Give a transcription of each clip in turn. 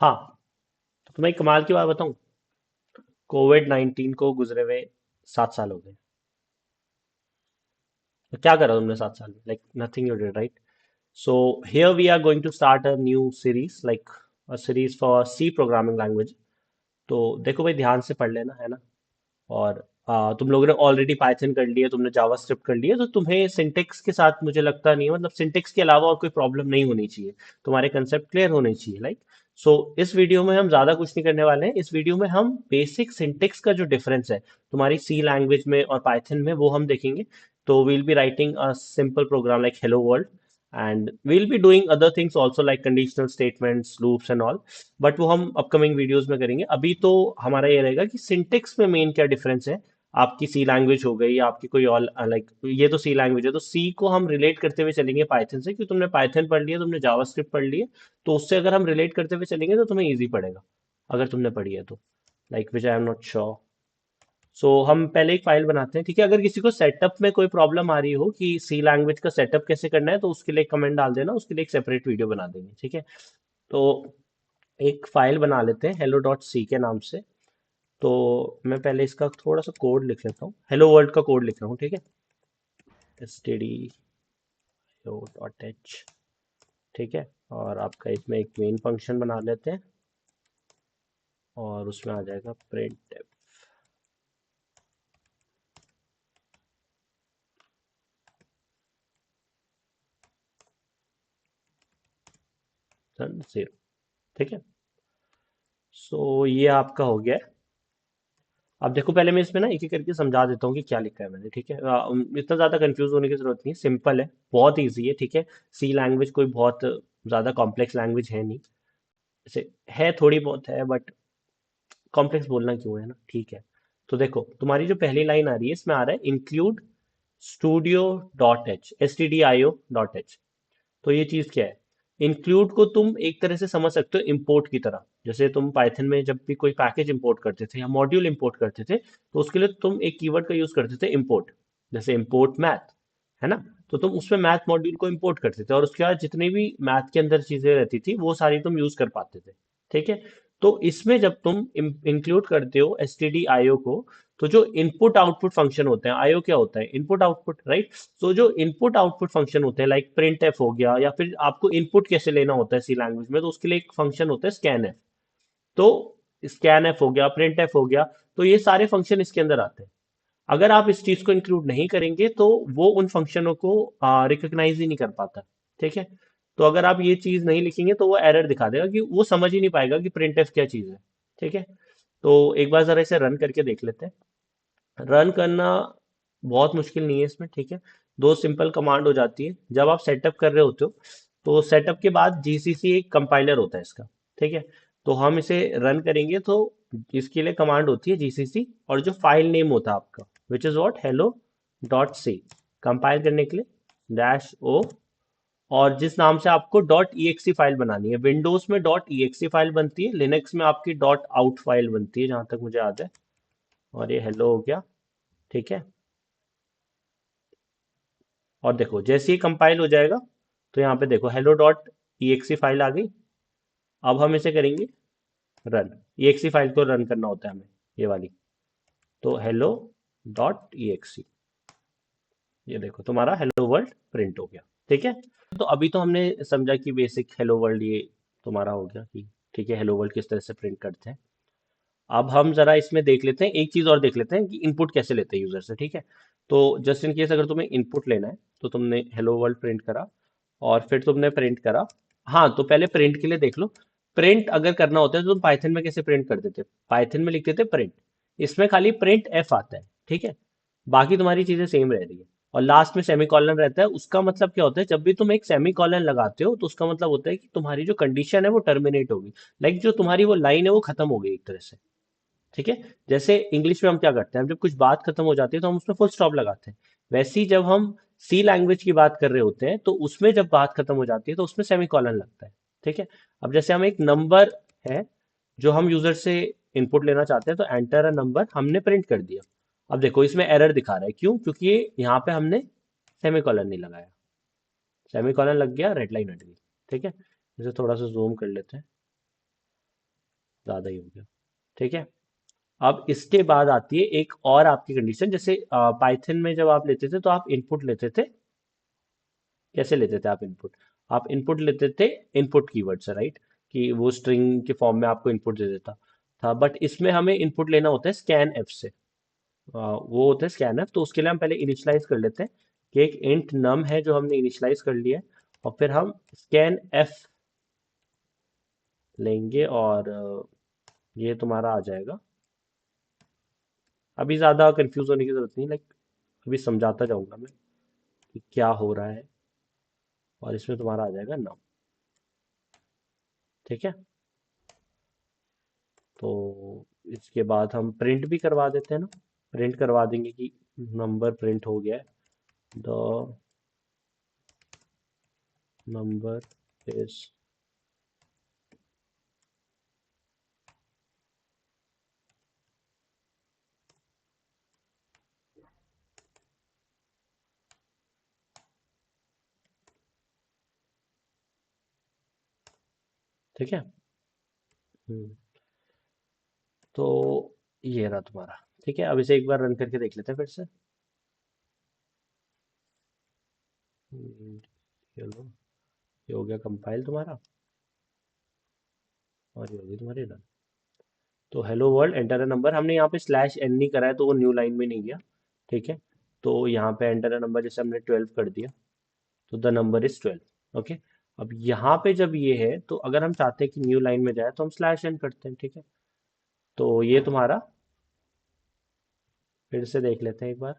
हाँ, तो तुम्हें एक कमाल की बात बताऊं। कोविड 19 को गुजरे हुए 7 साल हो गए। तो क्या करा तुमने 7 साल में? Like nothing you did, right? So here we are going to start a new series, like a series for C programming language. तो देखो भाई, ध्यान से पढ़ लेना, है ना? और तुम लोगों ने ऑलरेडी पाइथन कर लिया, तुमने जावास्क्रिप्ट कर लिया, तो तुम्हें सिंटेक्स के साथ मुझे लगता नहीं है, मतलब सिंटेक्स के अलावा और कोई प्रॉब्लम नहीं होनी चाहिए। तुम्हारे कंसेप्ट क्लियर होने चाहिए, लाइक। सो इस वीडियो में हम ज्यादा कुछ नहीं करने वाले हैं। इस वीडियो में हम बेसिक सिंटेक्स का जो डिफरेंस है तुम्हारी सी लैंग्वेज में और पाइथन में, वो हम देखेंगे। तो we'll be writing a simple program like hello world, and we'll be doing other things also like conditional statements, loops and all. But वो हम अपकमिंग वीडियोस में करेंगे। अभी तो हमारा ये रहेगा कि सिंटेक्स में मेन क्या डिफरेंस है। आपकी सी लैंग्वेज हो गई या आपकी कोई और, लाइक ये तो सी लैंग्वेज है, तो सी को हम रिलेट करते हुए चलेंगे पाइथन से, क्योंकि तुमने पाइथन पढ़ लिया, तुमने जावास्क्रिप्ट पढ़ लिया। तो उससे अगर हम रिलेट करते हुए चलेंगे तो तुम्हें इजी पड़ेगा, अगर तुमने पढ़ी है तो। Like which I am not sure. So हम पहले एक फाइल बनाते हैं, ठीक है? अगर किसी को सेटअप में कोई प्रॉब्लम आ रही हो कि सी लैंग्वेज का सेटअप कैसे करना है, तो उसके लिए कमेंट डाल देना, उसके लिए एक सेपरेट वीडियो बना देंगे, ठीक है? तो एक फाइल बना लेते हैं हेलो डॉट सी के नाम से। तो मैं पहले इसका थोड़ा सा कोड लिख लेता हूँ, हेलो वर्ल्ड का कोड लिख रहा हूँ, ठीक है? stdio डॉट एच, ठीक है? और आपका इसमें एक मेन फंक्शन बना लेते हैं, और उसमें आ जाएगा प्रिंट। जीरो, ठीक है? सो ये आपका हो गया है। अब देखो, पहले मैं इसमें ना एक एक करके समझा देता हूँ कि क्या लिखा है मैंने, ठीक है? इतना ज्यादा कंफ्यूज होने की जरूरत नहीं है, सिंपल है, बहुत ईजी है, ठीक है? सी लैंग्वेज कोई बहुत ज्यादा कॉम्प्लेक्स लैंग्वेज है नहीं। जैसे है, थोड़ी बहुत है, बट कॉम्प्लेक्स बोलना क्यों, है ना? ठीक है। तो देखो, तुम्हारी जो पहली लाइन आ रही है, इसमें आ रहा है include studio dot H, stdio.h। तो ये चीज क्या है? इंक्लूड को तुम एक तरह से समझ सकते हो इंपोर्ट की तरह। जैसे तुम पाइथन में जब भी कोई पैकेज इंपोर्ट करते थे या मॉड्यूल इंपोर्ट करते थे, तो उसके लिए तुम एक कीवर्ड का यूज करते थे, इंपोर्ट। जैसे इंपोर्ट मैथ, है ना? तो तुम उसमें मैथ मॉड्यूल को इंपोर्ट करते थे, और उसके बाद जितनी भी मैथ के अंदर चीजें रहती थी वो सारी तुम यूज कर पाते थे, ठीक है? तो इसमें जब तुम इंक्लूड करते हो stdio को, तो जो इनपुट आउटपुट फंक्शन होते हैं, आईओ क्या होता है? Input output, right? तो जो इनपुट आउटपुट फंक्शन होते हैं, लाइक प्रिंट एफ हो गया, या फिर आपको इनपुट कैसे लेना होता है सी लैंग्वेज में, तो उसके लिए एक फंक्शन होता है स्कैन एफ। तो स्कैन एफ हो गया, प्रिंट एफ हो गया, तो ये सारे फंक्शन इसके अंदर आते हैं। अगर आप इस चीज को इंक्लूड नहीं करेंगे तो वो उन फंक्शनों को रिकॉग्नाइज ही नहीं कर पाता, ठीक है? तो अगर आप ये चीज नहीं लिखेंगे तो वो एरर दिखा देगा, कि वो समझ ही नहीं पाएगा कि प्रिंट एफ क्या चीज है, ठीक है? तो एक बार जरा इसे रन करके देख लेते हैं। रन करना बहुत मुश्किल नहीं है इसमें, ठीक है? दो सिंपल कमांड हो जाती है जब आप सेटअप कर रहे होते हो। तो सेटअप के बाद जीसीसी एक कंपाइलर होता है इसका, ठीक है? तो हम इसे रन करेंगे तो इसके लिए कमांड होती है जीसीसी, और जो फाइल नेम होता है आपका, which is what, hello dot C. Compile करने के लिए डैश ओ, और जिस नाम से आपको डॉट ई फाइल बनानी है, विंडोज में डॉट ई फाइल बनती है, लिनक्स में आपकी डॉट आउट फाइल बनती है, जहां तक मुझे याद है। और ये हेलो हो गया, ठीक है? और देखो, जैसे ही कंपाइल हो जाएगा, तो यहाँ पे देखो हेलो डॉट ई फाइल आ गई। अब हम इसे करेंगे रन। ई फाइल को रन करना होता है हमें, ये वाली। तो हेलो डॉट ई, ये देखो तुम्हारा हेलो वर्ल्ड प्रिंट हो गया, ठीक है? तो अभी तो हमने समझा कि बेसिक हेलो वर्ल्ड ये तुम्हारा हो गया, कि ठीक है, हेलो वर्ल्ड किस तरह से प्रिंट करते हैं। अब हम जरा इसमें देख लेते हैं, एक चीज और देख लेते हैं कि इनपुट कैसे लेते हैं यूजर से, ठीक है? तो जस्ट इन केस अगर तुम्हें इनपुट लेना है, तो तुमने हेलो वर्ल्ड प्रिंट करा, और फिर तुमने प्रिंट करा। हाँ, तो पहले प्रिंट के लिए देख लो। प्रिंट अगर करना होता है तो तुम पाइथन में कैसे प्रिंट कर देते? पाइथन में लिखते थे प्रिंट। इसमें खाली प्रिंट एफ आता है, ठीक है? बाकी तुम्हारी चीजें सेम रह रही है। और लास्ट में सेमी कॉलन रहता है। उसका मतलब क्या होता है? जब भी तुम एक सेमी कॉलन लगाते हो, तो उसका मतलब होता है कि तुम्हारी जो कंडीशन है वो टर्मिनेट होगी। लाइक जो तुम्हारी वो लाइन है वो खत्म हो गई एक तरह से, ठीक है? जैसे इंग्लिश में हम क्या करते हैं, हम जब कुछ बात खत्म हो जाती है तो हम उसमें फुल स्टॉप लगाते हैं। वैसे ही जब हम सी लैंग्वेज की बात कर रहे होते हैं, तो उसमें जब बात खत्म हो जाती है तो उसमें सेमी कॉलन लगता है, ठीक है? अब जैसे हम एक नंबर है जो हम यूजर से इनपुट लेना चाहते हैं, तो एंटर अ नंबर हमने प्रिंट कर दिया। अब देखो, इसमें एरर दिखा रहा है, क्यों? क्योंकि ये यहाँ पे हमने सेमी कॉलन नहीं लगाया। सेमी कॉलन लग गया, रेड लाइन हट गई, ठीक है? इसे थोड़ा सा जूम कर लेते हैं। ज्यादा ही हो गया। ठीक है। अब इसके बाद आती है एक और आपकी कंडीशन, जैसे पाइथन में जब आप लेते थे तो आप इनपुट लेते थे। कैसे लेते थे आप इनपुट लेते थे इनपुट कीवर्ड से, राइट? कि वो स्ट्रिंग के फॉर्म में आपको इनपुट दे देता था। बट इसमें हमें इनपुट लेना होता है स्कैन एफ से। वो होता है स्कैन एफ। तो उसके लिए हम पहले इनिशियलाइज कर लेते हैं कि एक इंट नम है जो हमने इनिशियलाइज कर लिया है, और फिर हम स्कैन एफ लेंगे, और ये तुम्हारा आ जाएगा। अभी ज्यादा कंफ्यूज होने की जरूरत नहीं, लाइक अभी समझाता जाऊंगा मैं कि क्या हो रहा है, और इसमें तुम्हारा आ जाएगा नम। ठीक है। तो इसके बाद हम प्रिंट भी करवा देते हैं ना। प्रिंट करवा देंगे कि नंबर प्रिंट हो गया है, द नंबर इज। ठीक है। हम्म, तो ये रहा तुम्हारा। ठीक है, अब इसे एक बार रन करके देख लेते हैं फिर से। चलो, ये हो गया कंपाइल तुम्हारा, और ये होगी तुम्हारी रन। तो hello world enter a number, हमने यहाँ पे स्लैश एन नहीं करा है तो वो न्यू लाइन में नहीं गया। ठीक है। तो यहाँ पे एंटर अ नंबर जैसे हमने 12 कर दिया, तो द नंबर इज 12। ओके। अब यहाँ पे जब ये है तो अगर हम चाहते हैं कि न्यू लाइन में जाए तो हम स्लैश एन करते हैं। ठीक है। तो ये तुम्हारा फिर से देख लेते हैं एक बार।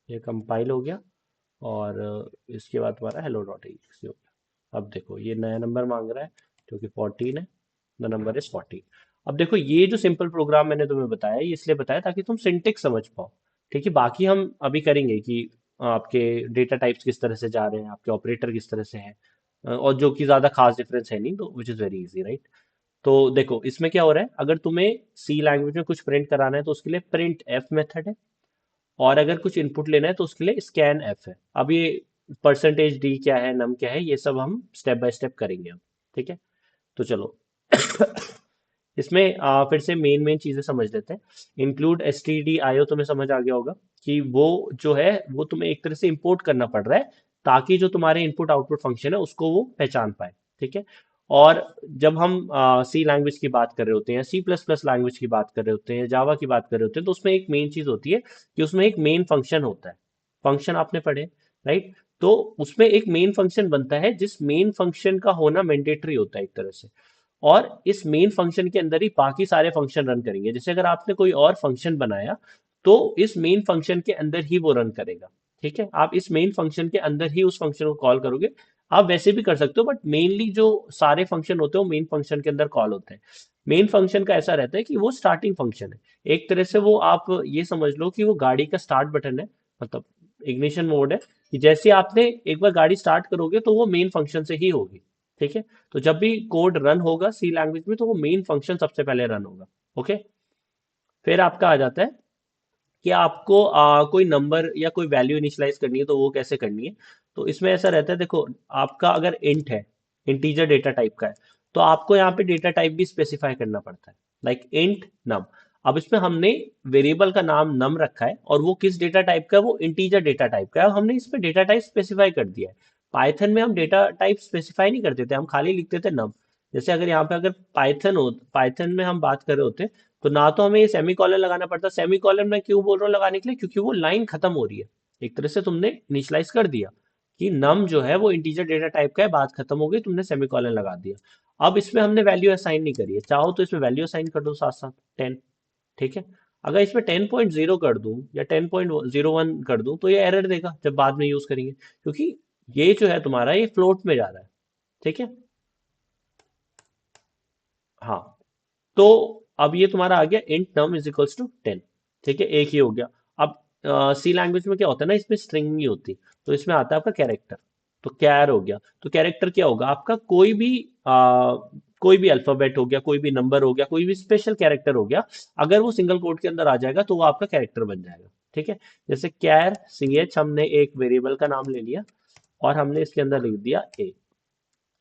ये कंपाइल हो गया, और इसके बाद तुम्हारा हेलो डॉट exe हो गया। अब देखो ये नया नंबर मांग रहा है जो कि 14 है। The number is 14। अब देखो ये जो सिंपल प्रोग्राम मैंने तुम्हें बताया, ये इसलिए बताया ताकि तुम सिंटेक्स समझ पाओ। ठीक है, बाकी हम अभी करेंगे कि आपके डेटा टाइप्स किस तरह से जा रहे हैं, आपके ऑपरेटर किस तरह से हैं, और जो कि ज्यादा खास डिफरेंस है नहीं, तो which is very easy, right? तो देखो इसमें क्या हो रहा है, अगर तुम्हें सी लैंग्वेज में कुछ प्रिंट कराना है तो उसके लिए प्रिंट एफ मेथड है, और अगर कुछ इनपुट लेना है तो उसके लिए स्कैन एफ है। अब ये परसेंटेज डी क्या है, नम क्या है, ये सब हम स्टेप बाय स्टेप करेंगे अब। ठीक है। तो चलो इसमें फिर से मेन मेन चीजें समझ लेते हैं। Include S T D I O, तुम्हें समझ आ गया होगा कि वो जो है वो तुम्हें एक तरह से इंपोर्ट करना पड़ रहा है, ताकि जो तुम्हारे इनपुट आउटपुट फंक्शन है उसको वो पहचान पाए। ठीक है। और जब हम सी लैंग्वेज की बात कर रहे होते हैं, सी प्लस प्लस लैंग्वेज की बात कर रहे होते हैं, जावा की बात कर रहे होते हैं, तो उसमें एक मेन चीज होती है कि उसमें एक मेन फंक्शन होता है। फंक्शन आपने पढ़े, राइट? तो उसमें एक मेन फंक्शन बनता है, जिस मेन फंक्शन का होना मैंडेटरी होता है एक तरह से। और इस मेन फंक्शन के अंदर ही बाकी सारे फंक्शन रन करेंगे। जैसे अगर आपने कोई और फंक्शन बनाया तो इस मेन फंक्शन के अंदर ही वो रन करेगा। ठीक है, आप इस मेन फंक्शन के अंदर ही उस फंक्शन को कॉल करोगे। आप वैसे भी कर सकते हो, बट मेनली जो सारे फंक्शन होते हैं वो मेन फंक्शन के अंदर कॉल होते हैं। मेन फंक्शन का ऐसा रहता है कि वो स्टार्टिंग फंक्शन है। एक तरह से वो आप ये समझ लो कि वो गाड़ी का स्टार्ट बटन है, मतलब इग्निशन मोड है, कि जैसे आपने एक बार गाड़ी स्टार्ट करोगे तो वो मेन फंक्शन से ही होगी। ठीक है। तो जब भी कोड रन होगा सी लैंग्वेज में तो वो मेन फंक्शन सबसे पहले रन होगा। ओके। फिर आपका आ जाता है कि आपको कोई नंबर या कोई वैल्यू इनिशियलाइज करनी है तो वो कैसे करनी है। तो इसमें ऐसा रहता है, देखो आपका अगर इंट है, इंटीजर डेटा टाइप का है, तो आपको यहाँ पे डेटा टाइप भी स्पेसिफाई करना पड़ता है, लाइक इंट नम। अब इसमें हमने वेरिएबल का नाम नम रखा है, और वो किस डेटा टाइप का है, वो इंटीजर डेटा टाइप का है, और हमने इसमें डेटा टाइप स्पेसिफाई कर दिया है। पाइथन में हम डेटा टाइप स्पेसिफाई नहीं करते थे, हम खाली लिखते थे नम। जैसे अगर यहाँ पे अगर पाइथन में हम बात कर रहे होते, तो ना तो हमें ये सेमी कॉलन लगाना पड़ता। सेमी कॉलन मैं क्यों बोल रहा हूँ लगाने के लिए, क्योंकि वो लाइन खत्म हो रही है। एक तरह से तुमने इनिशियलाइज कर दिया कि नम जो है वो इंटीजर डेटा टाइप का है, बात खत्म हो गई, तुमने सेमी कॉलन लगा दिया। अब इसमें हमने वैल्यू असाइन नहीं करी है, चाहो तो इसमें वैल्यू असाइन कर दो साथ साथ 10। ठीक है। अगर इसमें 10.0 कर दूं या 10.01 कर दूं तो ये एरर देगा जब बाद में यूज करेंगे, क्योंकि ये जो है तुम्हारा ये फ्लोट में जा रहा है। ठीक है। हाँ। तो अब ये तुम्हारा आ गया int num is equals to 10। ठीक है, एक ही हो गया। अब सी लैंग्वेज में क्या होता है ना, इसमें स्ट्रिंग नहीं होती, तो इसमें आता है आपका कैरेक्टर। तो कैर हो गया। तो कैरेक्टर क्या होगा आपका, कोई भी अल्फाबेट हो गया, कोई भी नंबर हो गया, कोई भी स्पेशल कैरेक्टर हो गया, अगर वो सिंगल कोड के अंदर आ जाएगा तो वो आपका कैरेक्टर बन जाएगा। ठीक है। जैसे कैर सी एच, हमने एक वेरिएबल का नाम ले लिया, और हमने इसके अंदर लिख दिया ए,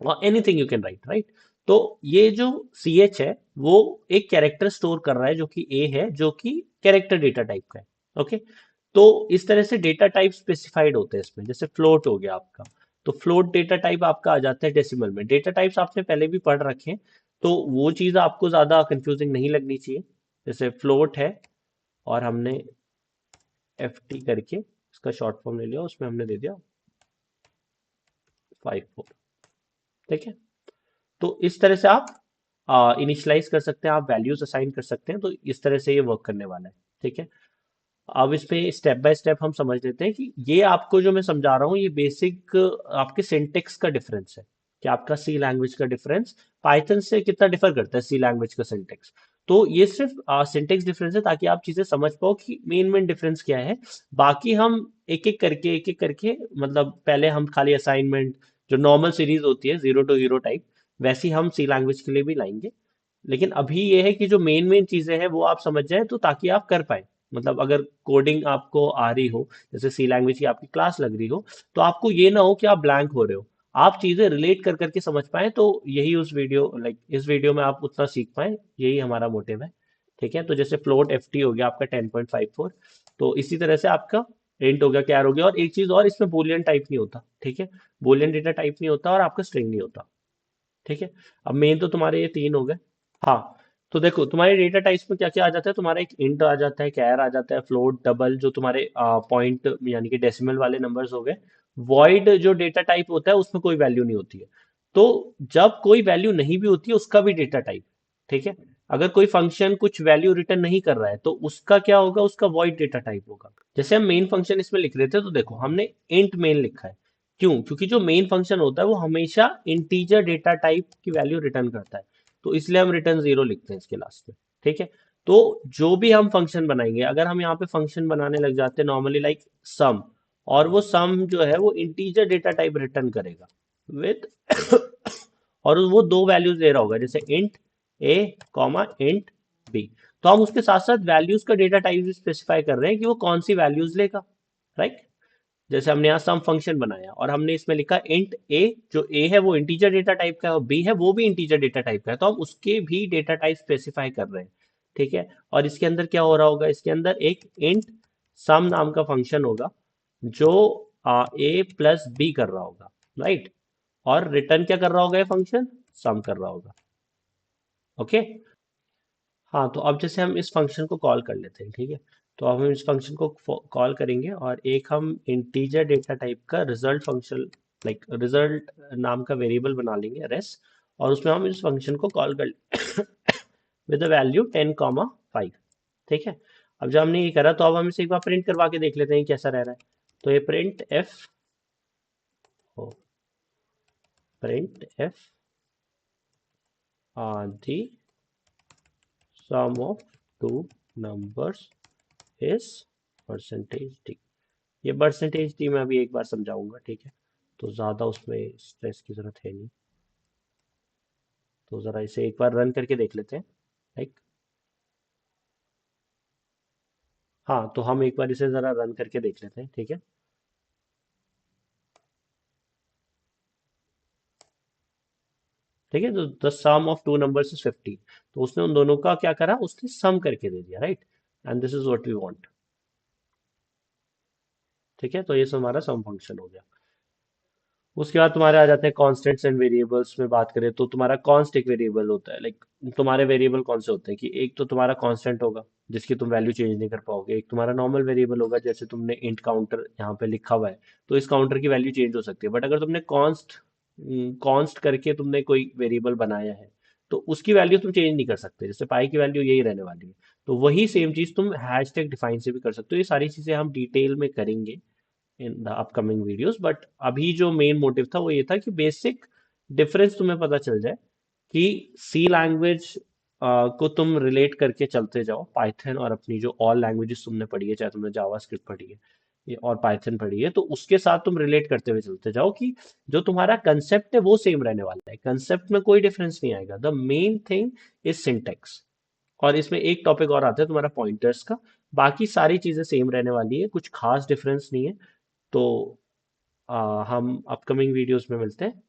और anything you can write, right. तो ये जो सी एच है वो एक कैरेक्टर स्टोर कर रहा है जो कि ए है, जो कि कैरेक्टर डेटा टाइप का है। ओके। तो इस तरह से डेटा टाइप स्पेसिफाइड होते हैं इसमें, जैसे फ्लोट हो गया आपका, तो फ्लोट डेटा टाइप आपका आ जाता है डेसिमल में। डेटा टाइप्स आपने पहले भी पढ़ रखे हैं, तो वो चीज़ आपको ज़्यादा कंफ्यूजिंग नहीं लगनी चाहिए। जैसे फ्लोट है और हमने एफ टी करके इसका शॉर्ट फॉर्म ले लिया, उसमें हमने दे दिया 54। ठीक है। तो इस तरह से आप इनिशियलाइज कर सकते हैं, आप वैल्यूज असाइन कर सकते हैं, तो इस तरह से ये वर्क करने वाला है। ठीक है। अब इस पे स्टेप बाय स्टेप हम समझ लेते हैं कि ये आपको जो मैं समझा रहा हूँ ये बेसिक आपके सिंटेक्स का डिफरेंस है, कि आपका सी लैंग्वेज का डिफरेंस पाइथन से कितना डिफर करता है सी लैंग्वेज का सिंटेक्स। तो ये सिर्फ सिंटेक्स डिफरेंस है ताकि आप चीजें समझ पाओ कि मेन डिफरेंस क्या है। बाकी हम एक एक करके मतलब पहले हम खाली असाइनमेंट जो नॉर्मल सीरीज होती है जीरो टू हीरो टाइप, वैसी हम सी लैंग्वेज के लिए भी लाएंगे। लेकिन अभी ये है कि जो मेन मेन चीजें हैं वो आप समझ जाए, तो ताकि आप कर पाए। मतलब अगर कोडिंग आपको आ रही हो, जैसे सी लैंग्वेज की आपकी क्लास लग रही हो, तो आपको ये ना हो कि आप ब्लैंक हो रहे हो, आप चीजें रिलेट कर करके समझ पाए। तो यही उस वीडियो इस वीडियो में आप उतना सीख पाए, यही हमारा मोटिव है। ठीक है। तो जैसे फ्लोट एफ टी हो गया आपका 10.54, तो इसी तरह से आपका इंट हो गया, कैर हो गया, और एक चीज और, इसमें बोलियन टाइप नहीं होता। ठीक है। बोलियन डेटा टाइप नहीं होता और आपका स्ट्रिंग नहीं होता। ठीक है। अब मेन तो तुम्हारे ये तीन हो गए। हाँ। तो देखो तुम्हारे डेटा टाइप्स में क्या क्या आ जाता है, तुम्हारा एक इंट आ जाता है, कैर आ जाता है, फ्लोट, डबल जो तुम्हारे पॉइंट यानी कि डेसिमल वाले नंबर्स हो गए। वॉइड जो डेटा टाइप होता है उसमें कोई वैल्यू नहीं होती है। तो जब कोई वैल्यू नहीं भी होती है उसका भी डेटा टाइप। ठीक है। अगर कोई फंक्शन कुछ वैल्यू रिटर्न नहीं कर रहा है तो उसका क्या होगा, उसका वॉइड डेटा टाइप होगा। जैसे हम मेन फंक्शन इसमें लिख रहे थे, तो देखो हमने इंट मेन लिखा है। क्यों? क्योंकि जो मेन फंक्शन होता है वो हमेशा इंटीजर डेटा टाइप की वैल्यू रिटर्न करता है, तो इसलिए हम रिटर्न जीरो लिखते हैं इसके लास्ट में। ठीक है। तो जो भी हम फंक्शन बनाएंगे, अगर हम यहाँ पे फंक्शन बनाने लग जाते हैं नॉर्मली लाइक सम, और वो सम जो है वो इंटीजर डेटा टाइप रिटर्न करेगा विद और वो दो वैल्यूज दे रहा होगा, जैसे इंट ए कॉमा इंट बी। तो हम उसके साथ साथ वैल्यूज का डेटा टाइप भी स्पेसिफाई कर रहे हैं कि वो कौन सी वैल्यूज लेगा। राइट। जैसे हमने यहाँ सम फंक्शन बनाया और हमने इसमें लिखा इंट ए, जो ए है वो इंटीजर डेटा टाइप का है और बी है वो भी इंटीजर डेटा टाइप का है, तो हम उसके भी डेटा टाइप स्पेसिफाई कर रहे हैं। ठीक है। और इसके अंदर क्या हो रहा होगा, इसके अंदर एक इंट सम नाम का फंक्शन होगा जो ए प्लस बी कर रहा होगा। राइट। और रिटर्न क्या कर रहा होगा, ये फंक्शन सम कर रहा होगा। ओके। हाँ, तो अब जैसे हम इस फंक्शन को कॉल कर लेते हैं। ठीक है। तो अब हम इस फंक्शन को कॉल करेंगे और एक हम इंटीजर डेटा टाइप का रिजल्ट फंक्शन, रिजल्ट नाम का वेरिएबल बना लेंगे रेस, और उसमें हम इस फंक्शन को कॉल कर विद द वैल्यू 10,5। ठीक है। अब जब हमने ये करा तो अब हम इसे एक बार प्रिंट करवा के देख लेते हैं कैसा रह रहा है। तो ये print f the sum of two numbers is percentage d. ये परसेंटेज डी मैं अभी एक बार समझाऊंगा। ठीक है। तो ज़्यादा उसमें स्ट्रेस की ज़रूरत है नहीं। तो ज़रा इसे एक बार रन करके देख लेते हैं। लाइक, हाँ, तो हम एक बार इसे ज़रा रन करके देख लेते हैं। ठीक है। ठीक है। तो the sum of two numbers is 50, तो उसने उन दोनों का क्या करा, उसने सम करके दे दिया। Right. And this is what we want. ठीक है। तो ये हमारा सम फंक्शन हो गया। उसके बाद तुम्हारे आ जाते हैं कॉन्स्टेंट्स एंड वेरिएबल्स में बात करें तो तुम्हारा कॉन्स्ट एक वेरिएबल होता है। तुम्हारे वेरिएबल कौन से होते हैं कि एक तो तुम्हारा कांस्टेंट होगा जिसकी तुम वैल्यू चेंज नहीं कर पाओगे, एक तुम्हारा नॉर्मल वेरिएबल होगा, जैसे तुमने इंट काउंटर यहाँ पे लिखा हुआ है, तो इस काउंटर की वैल्यू चेंज हो सकती है। बट अगर तुमने कॉन्स्ट करके तुमने कोई वेरिएबल बनाया है तो उसकी वैल्यू तुम चेंज नहीं कर सकते, जैसे पाई की वैल्यू यही रहने वाली है। तो वही सेम चीज तुम हैश टैग डिफाइन से भी कर सकते हो। ये सारी चीजें हम डिटेल में करेंगे in the upcoming videos, but अभी जो मेन मोटिव था वो ये था कि बेसिक डिफरेंस तुम्हें पता चल जाए कि सी लैंग्वेज को तुम रिलेट करके चलते जाओ पाइथन और अपनी जो ऑल लैंग्वेजेस तुमने पढ़ी है, चाहे तुमने जावास्क्रिप्ट पढ़ी है और पाइथन पढ़ी है, तो उसके साथ तुम रिलेट करते हुए चलते जाओ कि जो तुम्हारा कंसेप्ट है वो सेम रहने वाला है, कंसेप्ट में कोई डिफरेंस नहीं आएगा। The main thing is syntax. और इसमें एक टॉपिक और आता है तुम्हारा पॉइंटर्स का। बाकी सारी चीजें सेम रहने वाली है, कुछ खास डिफरेंस नहीं है। तो हम अपकमिंग वीडियोस में मिलते हैं।